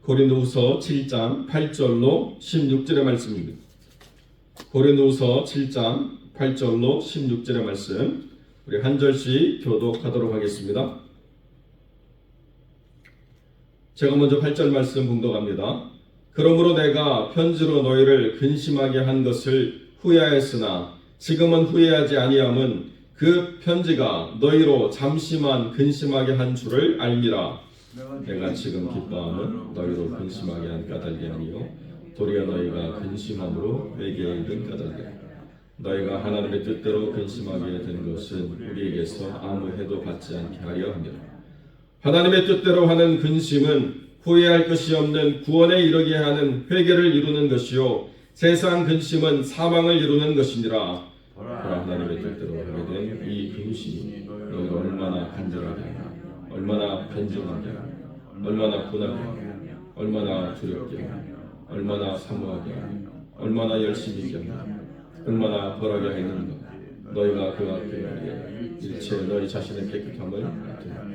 고린도후서 7장 8절로 16절의 말씀입니다. 고린도후서 7장 8절로 16절의 말씀 우리 한 절씩 교독하도록 하겠습니다. 제가 먼저 8절 말씀 봉독합니다. 그러므로 내가 편지로 너희를 근심하게 한 것을 후회하였으나 지금은 후회하지 아니함은 그 편지가 너희로 잠시만 근심하게 한 줄을 알미라. 내가 지금 기뻐함은 너희로 근심하게 한 까닭이 아니요 도리어 너희가 근심함으로 내게 이른 까닭이라. 너희가 하나님의 뜻대로 근심하게 된 것은 우리에게서 아무 해도 받지 않게 하려 함이라. 하나님의 뜻대로 하는 근심은 후회할 것이 없는 구원에 이르게 하는 회개를 이루는 것이요 세상 근심은 사망을 이루는 것이니라. 보라, 하나님의 뜻대로 하게 된 이 근심이 너희가 얼마나 간절하게 하냐, 얼마나 변증하게 하냐, 얼마나 분하게 하냐, 얼마나 두렵게 하냐, 얼마나 사모하게 하냐, 얼마나 열심히 하냐, 얼마나 벌하게 하였는가. 너희가 그 앞에 일체 너희 자신의 깨끗함을 나타내라.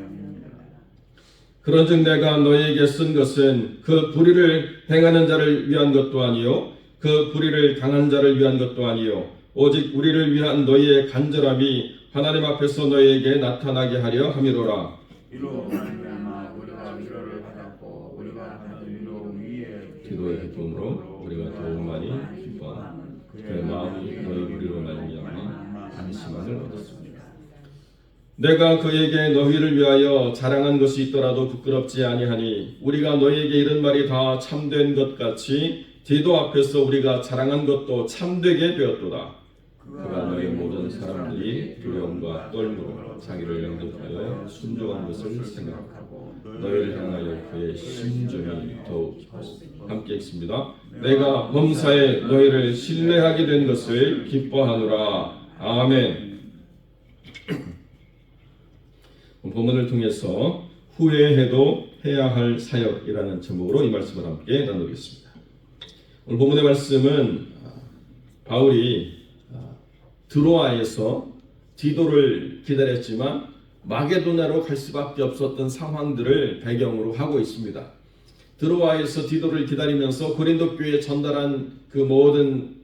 그런즉 내가 너희에게 쓴 것은 그 불의를 행하는 자를 위한 것도 아니요 그 불의를 당한 자를 위한 것도 아니요 오직 우리를 위한 너희의 간절함이 하나님 앞에서 너희에게 나타나게 하려 함이로라. 이로 말미암아 우리가 위로를 받았고 우리가 받은 위로 위에 기도의 기쁨으로 우리가 더욱 많이 기뻐하는 그의 마음이 너희 우리로 말미암아 안심함을 얻었습니다. 내가 그에게 너희를 위하여 자랑한 것이 있더라도 부끄럽지 아니하니 우리가 너희에게 이른 말이 다 참된 것 같이 디도 앞에서 우리가 자랑한 것도 참되게 되었도다. 그가 너희 모든 사람들이 두려움과 떨므로 자기를 영접하여 순종한 것을 생각하고 너희를 향하여 그의 심정이 더욱 깊었습니다. 함께 읽습니다. 내가 범사에 너희를 신뢰하게 된 것을 기뻐하노라. 아멘. 본문을 통해서 후회해도 해야 할 사역이라는 제목으로 이 말씀을 함께 나누겠습니다. 오늘 본문의 말씀은 바울이 드로아에서 디도를 기다렸지만 마게도냐로 갈 수밖에 없었던 상황들을 배경으로 하고 있습니다. 드로아에서 디도를 기다리면서 고린도 교회에 전달한 그 모든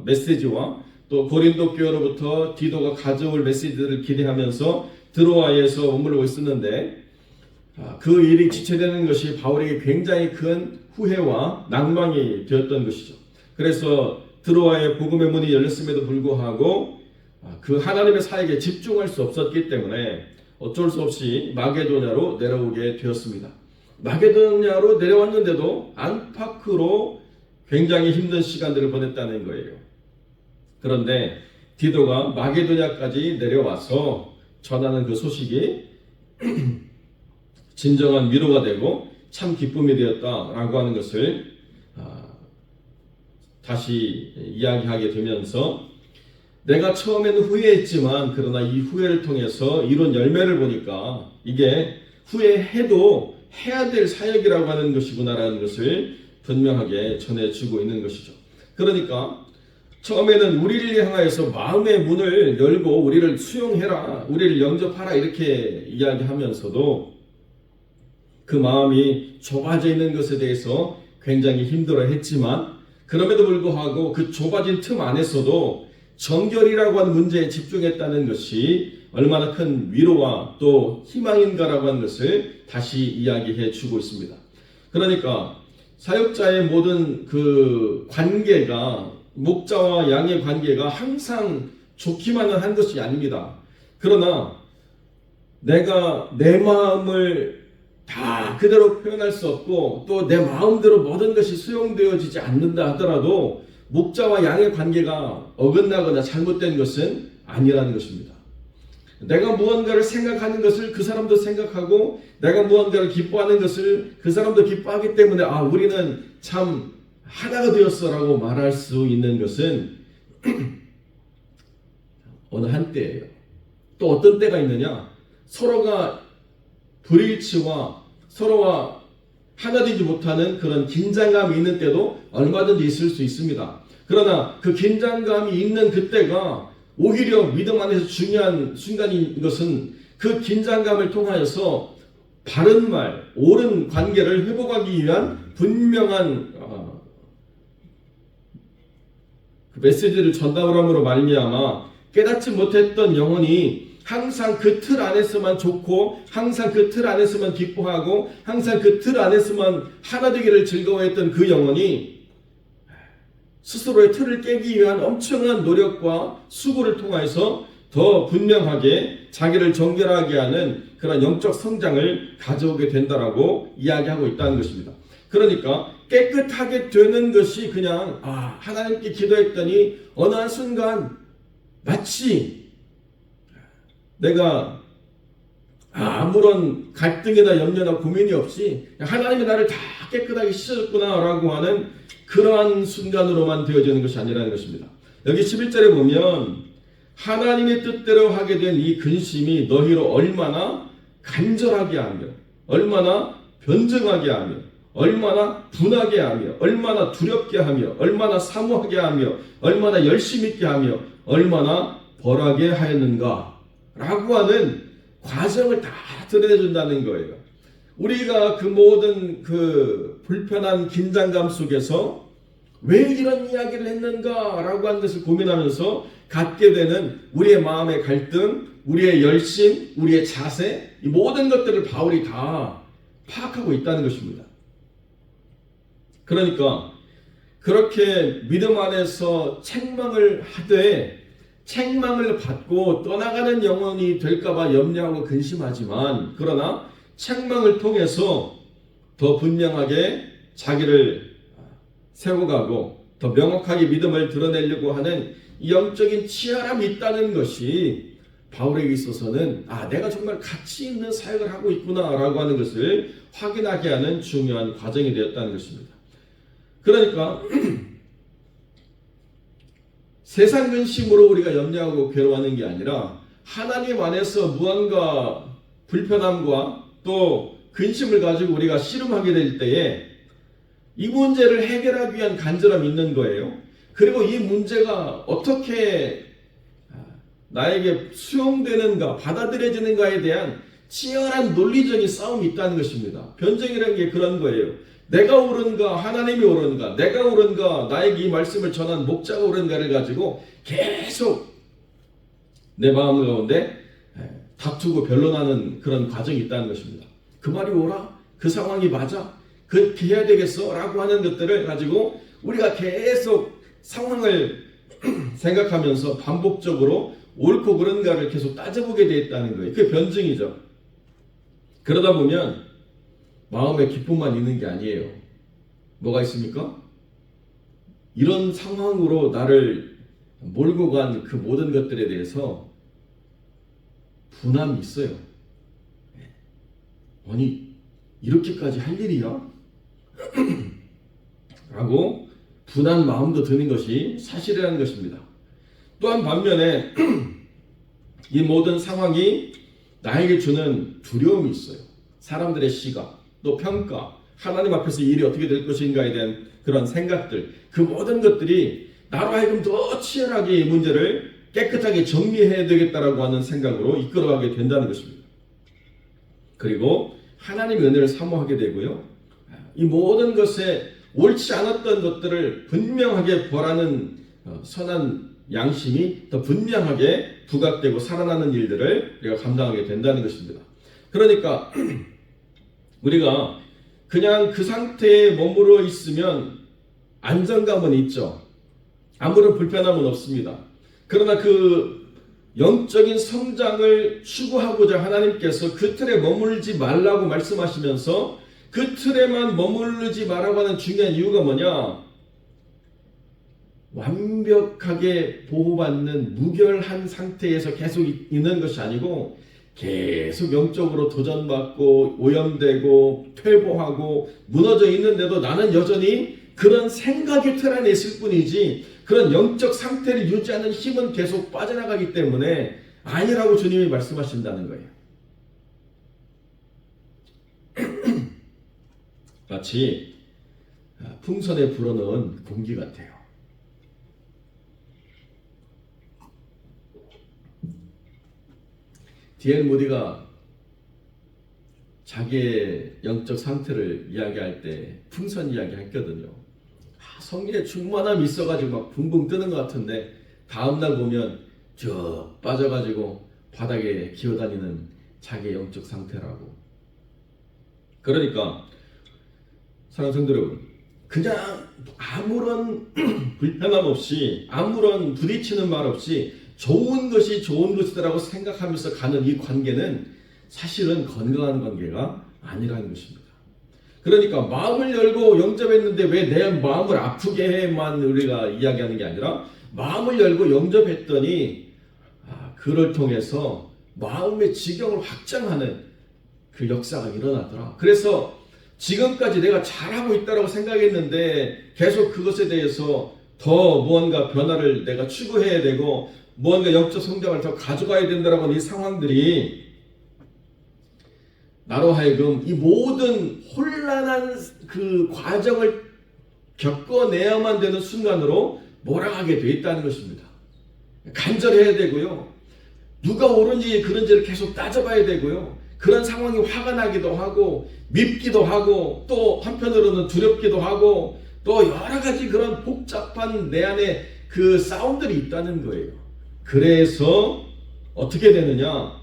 메시지와 또 고린도 교회로부터 디도가 가져올 메시지들을 기대하면서 드로아에서 머물고 있었는데 그 일이 지체되는 것이 바울에게 굉장히 큰 후회와 낭망이 되었던 것이죠. 그래서 드로아의 복음의 문이 열렸음에도 불구하고 그 하나님의 사역에 집중할 수 없었기 때문에 어쩔 수 없이 마게도냐로 내려오게 되었습니다. 마게도냐로 내려왔는데도 안팎으로 굉장히 힘든 시간들을 보냈다는 거예요. 그런데 디도가 마게도냐까지 내려와서 전하는 그 소식이 진정한 위로가 되고 참 기쁨이 되었다라고 하는 것을 다시 이야기하게 되면서 내가 처음에는 후회했지만 그러나 이 후회를 통해서 이룬 열매를 보니까 이게 후회해도 해야 될 사역이라고 하는 것이구나라는 것을 분명하게 전해주고 있는 것이죠. 그러니까 처음에는 우리를 향하여서 마음의 문을 열고 우리를 수용해라, 우리를 영접하라 이렇게 이야기하면서도 그 마음이 좁아져 있는 것에 대해서 굉장히 힘들어했지만 그럼에도 불구하고 그 좁아진 틈 안에서도 정결이라고 하는 문제에 집중했다는 것이 얼마나 큰 위로와 또 희망인가라고 하는 것을 다시 이야기해 주고 있습니다. 그러니까 사역자의 모든 그 관계가 목자와 양의 관계가 항상 좋기만은 한 것이 아닙니다. 그러나 내가 내 마음을 다 그대로 표현할 수 없고 또 내 마음대로 모든 것이 수용되어지지 않는다 하더라도 목자와 양의 관계가 어긋나거나 잘못된 것은 아니라는 것입니다. 내가 무언가를 생각하는 것을 그 사람도 생각하고 내가 무언가를 기뻐하는 것을 그 사람도 기뻐하기 때문에 우리는 참 하나가 되었어라고 말할 수 있는 것은 어느 한때예요. 또 어떤 때가 있느냐? 서로가 불일치와 서로와 하나 되지 못하는 그런 긴장감이 있는 때도 얼마든지 있을 수 있습니다. 그러나 그 긴장감이 있는 그때가 오히려 믿음 안에서 중요한 순간인 것은 그 긴장감을 통하여서 바른 말, 옳은 관계를 회복하기 위한 분명한 그 메시지를 전달함으로 말미암아 깨닫지 못했던 영혼이 항상 그 틀 안에서만 좋고 항상 그 틀 안에서만 기뻐하고 항상 그 틀 안에서만 하나 되기를 즐거워했던 그 영혼이 스스로의 틀을 깨기 위한 엄청난 노력과 수고를 통해서 더 분명하게 자기를 정결하게 하는 그런 영적 성장을 가져오게 된다라고 이야기하고 있다는 것입니다. 그러니까 깨끗하게 되는 것이 그냥 하나님께 기도했더니 어느 한순간 마치 내가 아무런 갈등이나 염려나 고민이 없이 하나님이 나를 다 깨끗하게 씻어줬구나라고 하는 그러한 순간으로만 되어지는 것이 아니라는 것입니다. 여기 11절에 보면 하나님의 뜻대로 하게 된 이 근심이 너희로 얼마나 간절하게 하며 얼마나 변증하게 하며 얼마나 분하게 하며 얼마나 두렵게 하며 얼마나 사모하게 하며 얼마나 열심 있게 하며 얼마나 벌하게 하였는가 라고 하는 과정을 다 드러내준다는 거예요. 우리가 그 모든 그 불편한 긴장감 속에서 왜 이런 이야기를 했는가 라고 하는 것을 고민하면서 갖게 되는 우리의 마음의 갈등, 우리의 열심, 우리의 자세, 이 모든 것들을 바울이 다 파악하고 있다는 것입니다. 그러니까 그렇게 믿음 안에서 책망을 하되 책망을 받고 떠나가는 영혼이 될까봐 염려하고 근심하지만 그러나 책망을 통해서 더 분명하게 자기를 세워가고 더 명확하게 믿음을 드러내려고 하는 영적인 치열함이 있다는 것이 바울에게 있어서는 내가 정말 가치 있는 사역을 하고 있구나라고 하는 것을 확인하게 하는 중요한 과정이 되었다는 것입니다. 그러니까 세상 근심으로 우리가 염려하고 괴로워하는 게 아니라 하나님 안에서 무언가 불편함과 또 근심을 가지고 우리가 씨름하게 될 때에 이 문제를 해결하기 위한 간절함이 있는 거예요. 그리고 이 문제가 어떻게 나에게 수용되는가 받아들여지는가에 대한 치열한 논리적인 싸움이 있다는 것입니다. 변증이라는 게 그런 거예요. 내가 옳은가 하나님이 옳은가 내가 옳은가 나에게 이 말씀을 전한 목자가 옳은가를 가지고 계속 내 마음 가운데 다투고 변론하는 그런 과정이 있다는 것입니다. 그 말이 옳아? 그 상황이 맞아? 그렇게 해야 되겠어? 라고 하는 것들을 가지고 우리가 계속 상황을 생각하면서 반복적으로 옳고 그른가를 계속 따져보게 되어 있다는 거예요. 그게 변증이죠. 그러다 보면 마음에 기쁨만 있는 게 아니에요. 뭐가 있습니까? 이런 상황으로 나를 몰고 간 그 모든 것들에 대해서 분함이 있어요. 아니 이렇게까지 할 일이야? 라고 분한 마음도 드는 것이 사실이라는 것입니다. 또한 반면에 이 모든 상황이 나에게 주는 두려움이 있어요. 사람들의 시각, 또 평가, 하나님 앞에서 이 일이 어떻게 될 것인가에 대한 그런 생각들, 그 모든 것들이 나로 하여금 더 치열하게 이 문제를 깨끗하게 정리해야 되겠다라고 하는 생각으로 이끌어가게 된다는 것입니다. 그리고 하나님의 은혜를 사모하게 되고요. 이 모든 것에 옳지 않았던 것들을 분명하게 벌하는 선한 양심이 더 분명하게 부각되고 살아나는 일들을 우리가 감당하게 된다는 것입니다. 그러니까 우리가 그냥 그 상태에 머무르 있으면 안정감은 있죠. 아무런 불편함은 없습니다. 그러나 그 영적인 성장을 추구하고자 하나님께서 그 틀에 머물지 말라고 말씀하시면서 그 틀에만 머무르지 말라고 하는 중요한 이유가 뭐냐? 완벽하게 보호받는 무결한 상태에서 계속 있는 것이 아니고 계속 영적으로 도전받고 오염되고 퇴보하고 무너져 있는데도 나는 여전히 그런 생각의 틀 안에 있을 뿐이지 그런 영적 상태를 유지하는 힘은 계속 빠져나가기 때문에 아니라고 주님이 말씀하신다는 거예요. 마치 풍선에 불어넣은 공기 같아요. D.L. 모디가 자기의 영적 상태를 이야기할 때 풍선 이야기 했거든요. 성령의 충만함이 있어가지고 막 붕붕 뜨는 것 같은데 다음날 보면 쭉 빠져가지고 바닥에 기어다니는 자기의 영적 상태라고. 그러니까 사랑하는 성도 여러분, 그냥 아무런 불편함 없이 아무런 부딪히는 말 없이 좋은 것이 좋은 것이다라고 생각하면서 가는 이 관계는 사실은 건강한 관계가 아니라는 것입니다. 그러니까 마음을 열고 영접했는데 왜 내 마음을 아프게 해만 우리가 이야기하는 게 아니라 마음을 열고 영접했더니 그를 통해서 마음의 지경을 확장하는 그 역사가 일어나더라. 그래서 지금까지 내가 잘하고 있다고 생각했는데 계속 그것에 대해서 더 무언가 변화를 내가 추구해야 되고 무언가 영적 성장을 더 가져가야 된다라고 하는 이 상황들이 나로 하여금 이 모든 혼란한 그 과정을 겪어내야만 되는 순간으로 몰아가게 돼 있다는 것입니다. 간절해야 되고요. 누가 옳은지 그런지를 계속 따져봐야 되고요. 그런 상황이 화가 나기도 하고 밉기도 하고 또 한편으로는 두렵기도 하고 또 여러 가지 그런 복잡한 내 안에 그 싸움들이 있다는 거예요. 그래서 어떻게 되느냐?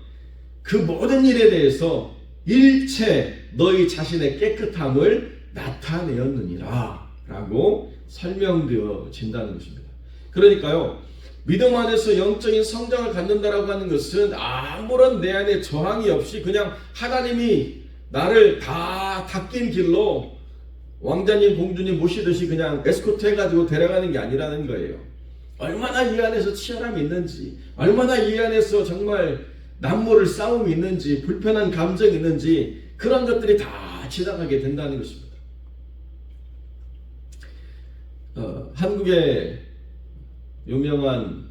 그 모든 일에 대해서 일체 너희 자신의 깨끗함을 나타내었느니라 라고 설명되어진다는 것입니다. 그러니까요, 믿음 안에서 영적인 성장을 갖는다라고 하는 것은 아무런 내 안에 저항이 없이 그냥 하나님이 나를 다 닦인 길로 왕자님 공주님 모시듯이 그냥 에스코트 해가지고 데려가는 게 아니라는 거예요. 얼마나 이 안에서 치열함이 있는지, 얼마나 이 안에서 정말 남모를 싸움이 있는지, 불편한 감정이 있는지 그런 것들이 다 지나가게 된다는 것입니다. 한국의 유명한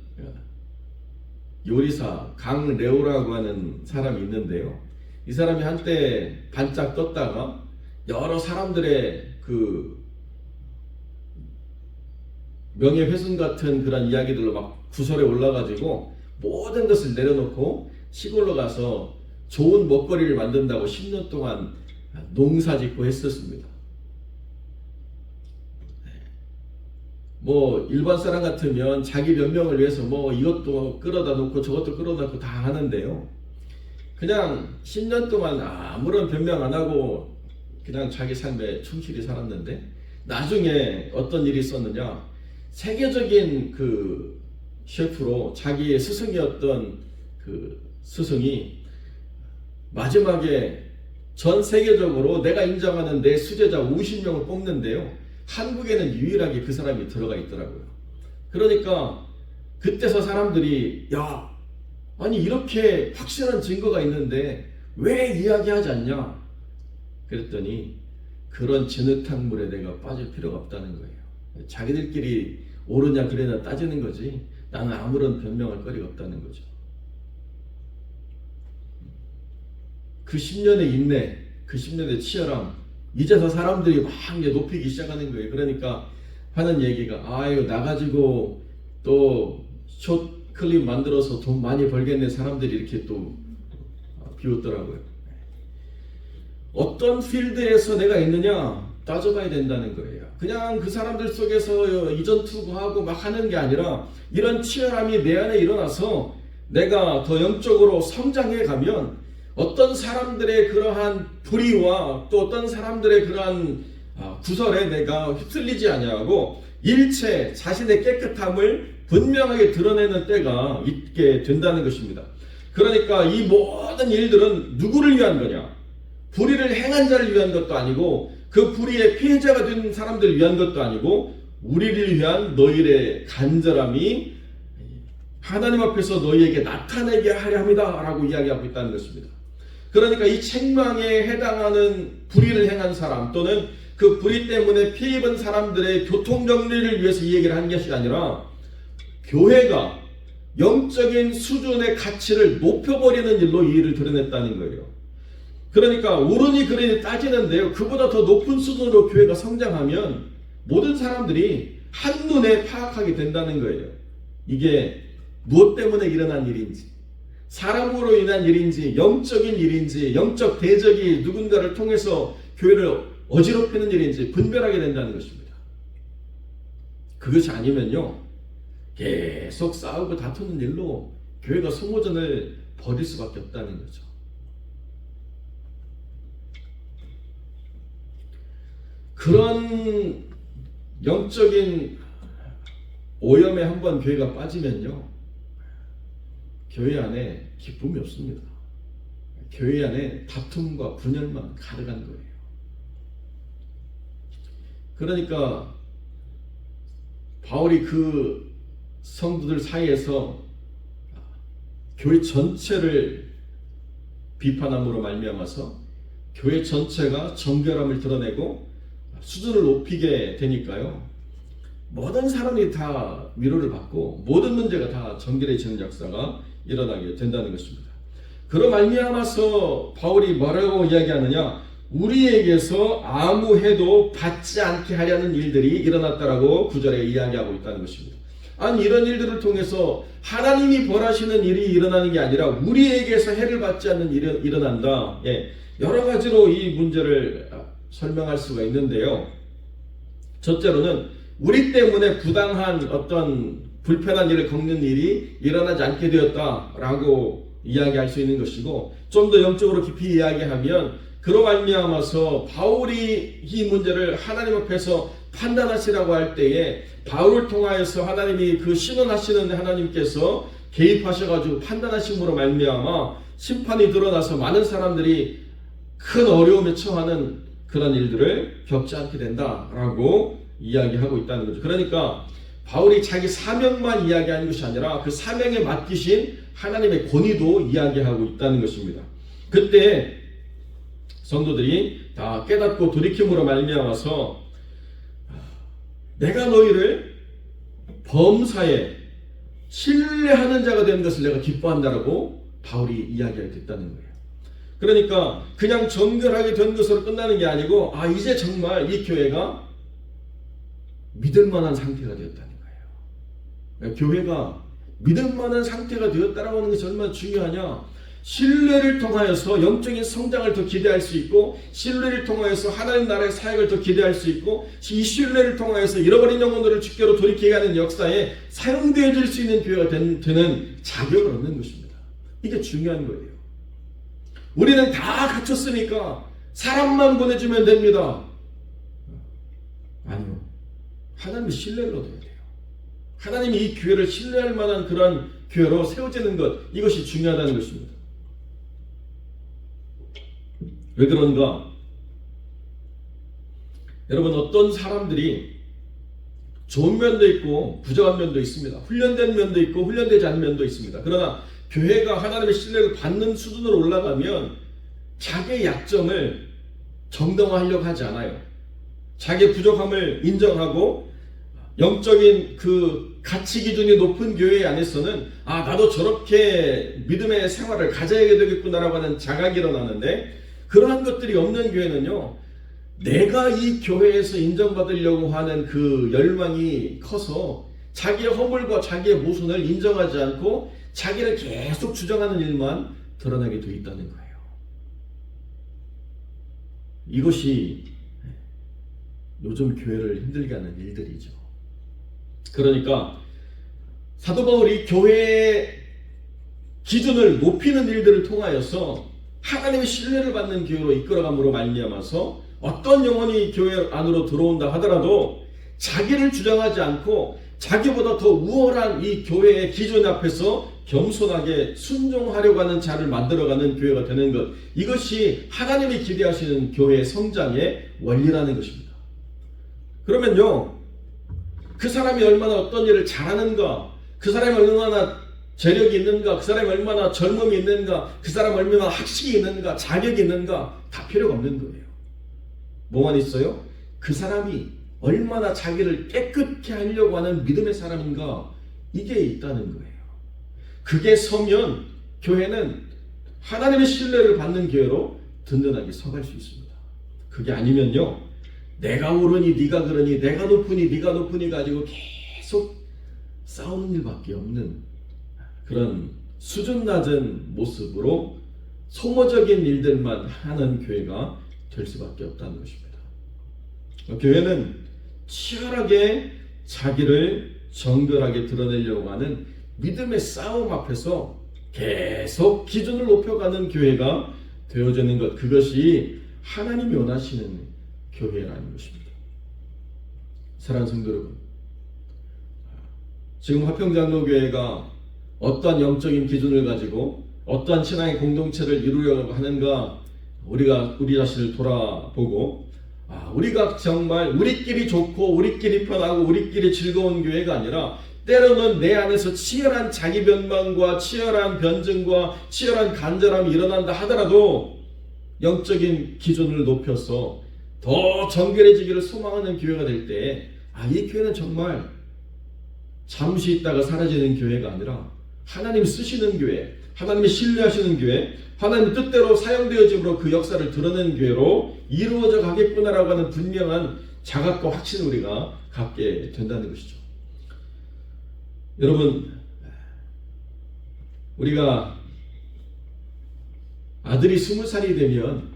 요리사 강래오라고 하는 사람이 있는데요. 이 사람이 한때 반짝 떴다가 여러 사람들의 그 명예훼손 같은 그런 이야기들로 막 구설에 올라가지고 모든 것을 내려놓고 시골로 가서 좋은 먹거리를 만든다고 10년 동안 농사 짓고 했었습니다. 뭐 일반 사람 같으면 자기 변명을 위해서 뭐 이것도 끌어다 놓고 저것도 끌어다 놓고 다 하는데요. 그냥 10년 동안 아무런 변명 안 하고 그냥 자기 삶에 충실히 살았는데 나중에 어떤 일이 있었느냐, 세계적인 그 셰프로 자기의 스승이었던 그 스승이 마지막에 전 세계적으로 내가 인정하는 내 수제자 50명을 뽑는데요. 한국에는 유일하게 그 사람이 들어가 있더라고요. 그러니까 그때서 사람들이 야, 아니 이렇게 확실한 증거가 있는데 왜 이야기하지 않냐? 그랬더니 그런 진흙탕물에 내가 빠질 필요가 없다는 거예요. 자기들끼리 옳으냐 그래냐 따지는 거지 나는 아무런 변명할 거리가 없다는 거죠. 그 10년의 인내, 그 10년의 치열함, 이제서 사람들이 막 이제 높이기 시작하는 거예요. 그러니까 하는 얘기가 이거 나가지고 또 숏클립 만들어서 돈 많이 벌겠네 사람들이 이렇게 또 비웃더라고요. 어떤 필드에서 내가 있느냐 따져봐야 된다는 거예요. 그냥 그 사람들 속에서 이전 투구하고 막 하는 게 아니라 이런 치열함이 내 안에 일어나서 내가 더 영적으로 성장해 가면 어떤 사람들의 그러한 불의와 또 어떤 사람들의 그러한 구설에 내가 휩쓸리지 아니하고 일체 자신의 깨끗함을 분명하게 드러내는 때가 있게 된다는 것입니다. 그러니까 이 모든 일들은 누구를 위한 거냐? 불의를 행한 자를 위한 것도 아니고 그 불의의 피해자가 된 사람들을 위한 것도 아니고 우리를 위한 너희의 간절함이 하나님 앞에서 너희에게 나타내게 하려 합니다 라고 이야기하고 있다는 것입니다. 그러니까 이 책망에 해당하는 불의를 행한 사람 또는 그 불의 때문에 피해 입은 사람들의 교통정리를 위해서 이 얘기를 한 것이 아니라 교회가 영적인 수준의 가치를 높여버리는 일로 이 일을 드러냈다는 거예요. 그러니까 옳으니 그러니 따지는데요. 그보다 더 높은 수준으로 교회가 성장하면 모든 사람들이 한눈에 파악하게 된다는 거예요. 이게 무엇 때문에 일어난 일인지, 사람으로 인한 일인지 영적인 일인지 영적 대적이 누군가를 통해서 교회를 어지럽히는 일인지 분별하게 된다는 것입니다. 그것이 아니면요 계속 싸우고 다투는 일로 교회가 소모전을 벌일 수밖에 없다는 거죠. 그런 영적인 오염에 한번 교회가 빠지면요 교회 안에 기쁨이 없습니다. 교회 안에 다툼과 분열만 가득한 거예요. 그러니까 바울이 그 성도들 사이에서 교회 전체를 비판함으로 말미암아서 교회 전체가 정결함을 드러내고 수준을 높이게 되니까요 모든 사람이 다 위로를 받고 모든 문제가 다 정결해지는 역사가 일어나게 된다는 것입니다. 그로 말미암아서 바울이 뭐라고 이야기하느냐, 우리에게서 아무 해도 받지 않게 하려는 일들이 일어났다라고 9절에 이야기하고 있다는 것입니다. 아니 이런 일들을 통해서 하나님이 벌하시는 일이 일어나는 게 아니라 우리에게서 해를 받지 않는 일이 일어난다. 여러 가지로 이 문제를 설명할 수가 있는데요. 첫째로는 우리 때문에 부당한 어떤 불편한 일을 겪는 일이 일어나지 않게 되었다라고 이야기할 수 있는 것이고, 좀 더 영적으로 깊이 이야기하면 그로 말미암아서 바울이 이 문제를 하나님 앞에서 판단하시라고 할 때에 바울을 통하여서 하나님이 그 신원하시는 하나님께서 개입하셔가지고 판단하심으로 말미암아 심판이 드러나서 많은 사람들이 큰 어려움에 처하는 그런 일들을 겪지 않게 된다라고 이야기하고 있다는 거죠. 그러니까 바울이 자기 사명만 이야기하는 것이 아니라 그 사명에 맡기신 하나님의 권위도 이야기하고 있다는 것입니다. 그때 성도들이 다 깨닫고 돌이킴으로 말미암아서 내가 너희를 범사에 신뢰하는 자가 되는 것을 내가 기뻐한다라고 바울이 이야기하게 됐다는 거예요. 그러니까 그냥 정결하게 된 것으로 끝나는 게 아니고 이제 정말 이 교회가 믿을 만한 상태가 되었다는 거예요. 교회가 믿을 만한 상태가 되었다라고 하는 것이 얼마나 중요하냐. 신뢰를 통하여서 영적인 성장을 더 기대할 수 있고, 신뢰를 통하여서 하나님 나라의 사역을 더 기대할 수 있고, 이 신뢰를 통하여서 잃어버린 영혼들을 주께로 돌이키게 하는 역사에 사용되어질 수 있는 교회가 되는 자격을 얻는 것입니다. 이게 중요한 거예요. 우리는 다 갖췄으니까 사람만 보내주면 됩니다. 아니요. 하나님의 신뢰를 얻어야 돼요. 하나님이 이 교회를 신뢰할 만한 그런 교회로 세워지는 것, 이것이 중요하다는 것입니다. 왜 그런가? 여러분, 어떤 사람들이 좋은 면도 있고 부족한 면도 있습니다. 훈련된 면도 있고 훈련되지 않은 면도 있습니다. 그러나 교회가 하나님의 신뢰를 받는 수준으로 올라가면 자기의 약점을 정당화하려고 하지 않아요. 자기의 부족함을 인정하고 영적인 그 가치 기준이 높은 교회 안에서는 나도 저렇게 믿음의 생활을 가져야 되겠구나라고 하는 자각이 일어나는데, 그러한 것들이 없는 교회는요, 내가 이 교회에서 인정받으려고 하는 그 열망이 커서 자기의 허물과 자기의 모순을 인정하지 않고 자기를 계속 주장하는 일만 드러나게 되어 있다는 거예요. 이것이 요즘 교회를 힘들게 하는 일들이죠. 그러니까 사도 바울이 교회의 기준을 높이는 일들을 통하여서 하나님의 신뢰를 받는 교회로 이끌어감으로 말미암아서 어떤 영혼이 교회 안으로 들어온다 하더라도 자기를 주장하지 않고 자기보다 더 우월한 이 교회의 기준 앞에서 겸손하게 순종하려고 하는 자를 만들어가는 교회가 되는 것, 이것이 하나님이 기대하시는 교회의 성장의 원리라는 것입니다. 그러면요, 그 사람이 얼마나 어떤 일을 잘하는가, 그 사람이 얼마나 재력이 있는가, 그 사람이 얼마나 젊음이 있는가, 그 사람이 얼마나 학식이 있는가, 자격이 있는가, 다 필요가 없는 거예요. 뭐만 있어요? 그 사람이 얼마나 자기를 깨끗게 하려고 하는 믿음의 사람인가, 이게 있다는 거예요. 그게 서면 교회는 하나님의 신뢰를 받는 교회로 든든하게 서갈 수 있습니다. 그게 아니면요, 내가 오르니 네가 그러니, 내가 높으니 네가 높으니 가지고 계속 싸우는 일밖에 없는 그런 수준 낮은 모습으로 소모적인 일들만 하는 교회가 될 수밖에 없다는 것입니다. 교회는 치열하게 자기를 정결하게 드러내려고 하는 믿음의 싸움 앞에서 계속 기준을 높여가는 교회가 되어지는 것, 그것이 하나님이 원하시는 교회라는 것입니다. 사랑하는 성도 여러분, 지금 화평장로교회가 어떠한 영적인 기준을 가지고 어떠한 신앙의 공동체를 이루려고 하는가, 우리가 우리 자신을 돌아보고 우리가 정말 우리끼리 좋고 우리끼리 편하고 우리끼리 즐거운 교회가 아니라 때로는 내 안에서 치열한 자기 변망과 치열한 변증과 치열한 간절함이 일어난다 하더라도 영적인 기준을 높여서 더 정결해지기를 소망하는 교회가 될 때 이 교회는 정말 잠시 있다가 사라지는 교회가 아니라 하나님 쓰시는 교회, 하나님이 신뢰하시는 교회, 하나님 뜻대로 사용되어짐으로 그 역사를 드러내는 교회로 이루어져 가겠구나라고 하는 분명한 자각과 확신을 우리가 갖게 된다는 것이죠. 여러분, 우리가 아들이 20살이 되면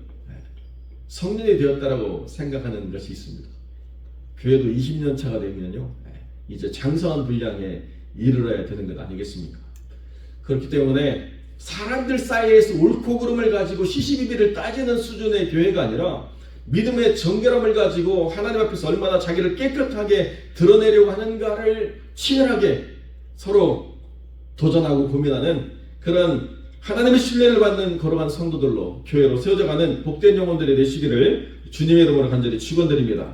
성년이 되었다라고 생각하는 것이 있습니다. 교회도 20년 차가 되면요, 이제 장성한 분량에 이르러야 되는 것 아니겠습니까? 그렇기 때문에 사람들 사이에서 옳고 그름을 가지고 시시비비를 따지는 수준의 교회가 아니라 믿음의 정결함을 가지고 하나님 앞에서 얼마나 자기를 깨끗하게 드러내려고 하는가를 치열하게 서로 도전하고 고민하는 그런 하나님의 신뢰를 받는 걸어가는 성도들로 교회로 세워져가는 복된 영혼들이 되시기를 주님의 이름으로 간절히 축원드립니다.